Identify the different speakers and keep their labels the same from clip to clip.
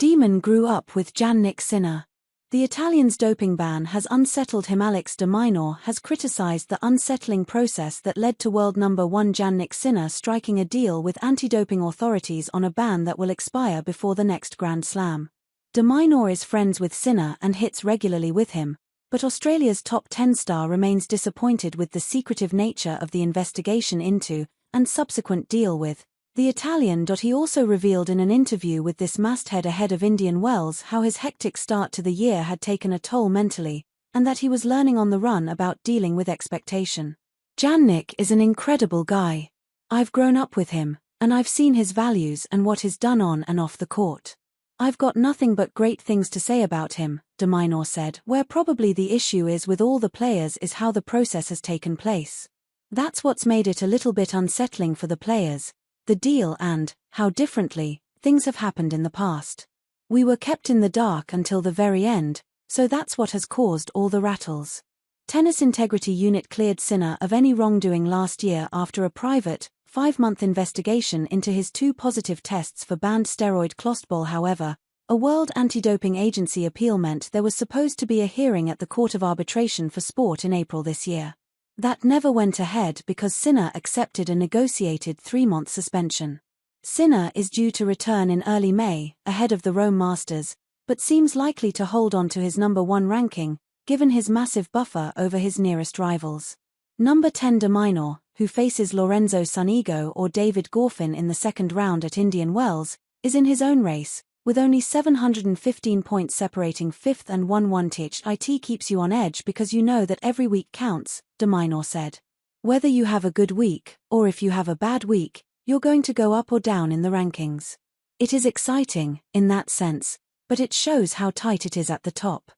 Speaker 1: Demon grew up with Jannik Sinner. The Italian's doping ban has unsettled him. Alex de Minaur has criticized the unsettling process that led to world #1 Jannik Sinner striking a deal with anti-doping authorities on a ban that will expire before the next Grand Slam. De Minaur is friends with Sinner and hits regularly with him, but Australia's top 10 star remains disappointed with the secretive nature of the investigation into, and subsequent deal with, the Italian. He also revealed in an interview with this masthead ahead of Indian Wells how his hectic start to the year had taken a toll mentally, and that he was learning on the run about dealing with expectation. Jannik is an incredible guy. I've grown up with him, and I've seen his values and what he's done on and off the court. I've got nothing but great things to say about him, de Minaur said. Where probably the issue is with all the players is how the process has taken place. That's what's made it a little bit unsettling for the players, the deal and, how differently, things have happened in the past. We were kept in the dark until the very end, so that's what has caused all the rattles. Tennis Integrity Unit cleared Sinner of any wrongdoing last year after a private, 5-month investigation into his 2 positive tests for banned steroid clostebol. However, a World Anti-Doping Agency appeal meant there was supposed to be a hearing at the Court of Arbitration for Sport in April this year. That never went ahead because Sinner accepted a negotiated 3-month suspension. Sinner is due to return in early May, ahead of the Rome Masters, but seems likely to hold on to his #1 ranking, given his massive buffer over his nearest rivals. Number 10 de Minaur, who faces Lorenzo Sonego or David Goffin in the second round at Indian Wells, is in his own race, with only 715 points separating 5th and 1-1. It keeps you on edge because you know that every week counts, de Minaur said. Whether you have a good week, or if you have a bad week, you're going to go up or down in the rankings. It is exciting, in that sense, but it shows how tight it is at the top.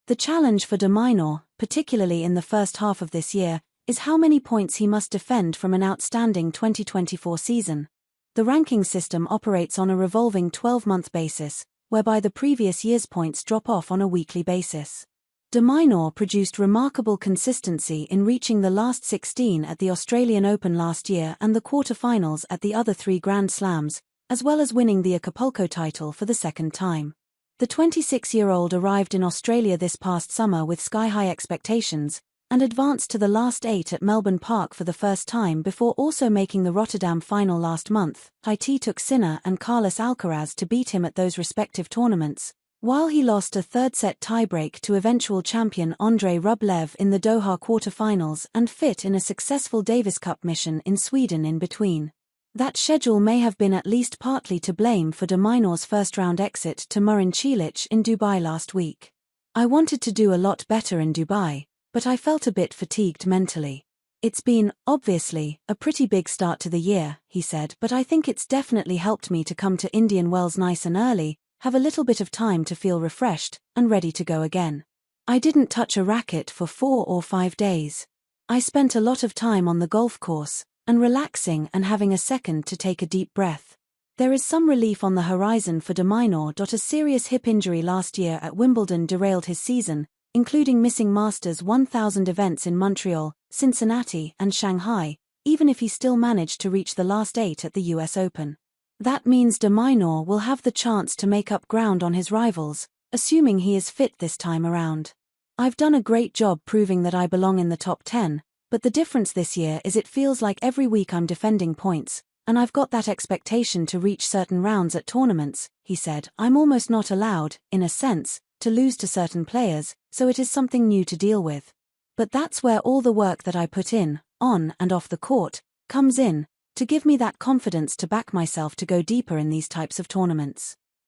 Speaker 1: The challenge for de Minaur, particularly in the first half of this year, is how many points he must defend from an outstanding 2024 season. The ranking system operates on a revolving 12-month basis, whereby the previous year's points drop off on a weekly basis. De Minaur produced remarkable consistency in reaching the last 16 at the Australian Open last year and the quarter-finals at the other 3 Grand Slams, as well as winning the Acapulco title for the second time. The 26-year-old arrived in Australia this past summer with sky-high expectations, and advanced to the last 8 at Melbourne Park for the first time before also making the Rotterdam final last month. It took Sinner and Carlos Alcaraz to beat him at those respective tournaments, while he lost a third-set tiebreak to eventual champion Andrei Rublev in the Doha quarter-finals and fit in a successful Davis Cup mission in Sweden in between. That schedule may have been at least partly to blame for de Minaur's first-round exit to Marin Cilic in Dubai last week. I wanted to do a lot better in Dubai, but I felt a bit fatigued mentally. It's been, obviously, a pretty big start to the year, he said, but I think it's definitely helped me to come to Indian Wells nice and early, have a little bit of time to feel refreshed, and ready to go again. I didn't touch a racket for 4 or 5 days. I spent a lot of time on the golf course, and relaxing and having a second to take a deep breath. There is some relief on the horizon for de Minaur. A serious hip injury last year at Wimbledon derailed his season, including missing Masters 1000 events in Montreal, Cincinnati, and Shanghai, even if he still managed to reach the last 8 at the US Open. That means de Minaur will have the chance to make up ground on his rivals, assuming he is fit this time around. I've done a great job proving that I belong in the top 10, but the difference this year is it feels like every week I'm defending points, and I've got that expectation to reach certain rounds at tournaments, he said. I'm almost not allowed, in a sense, to lose to certain players, so it is something new to deal with. But that's where all the work that I put in, on and off the court, comes in, to give me that confidence to back myself to go deeper in these types of tournaments.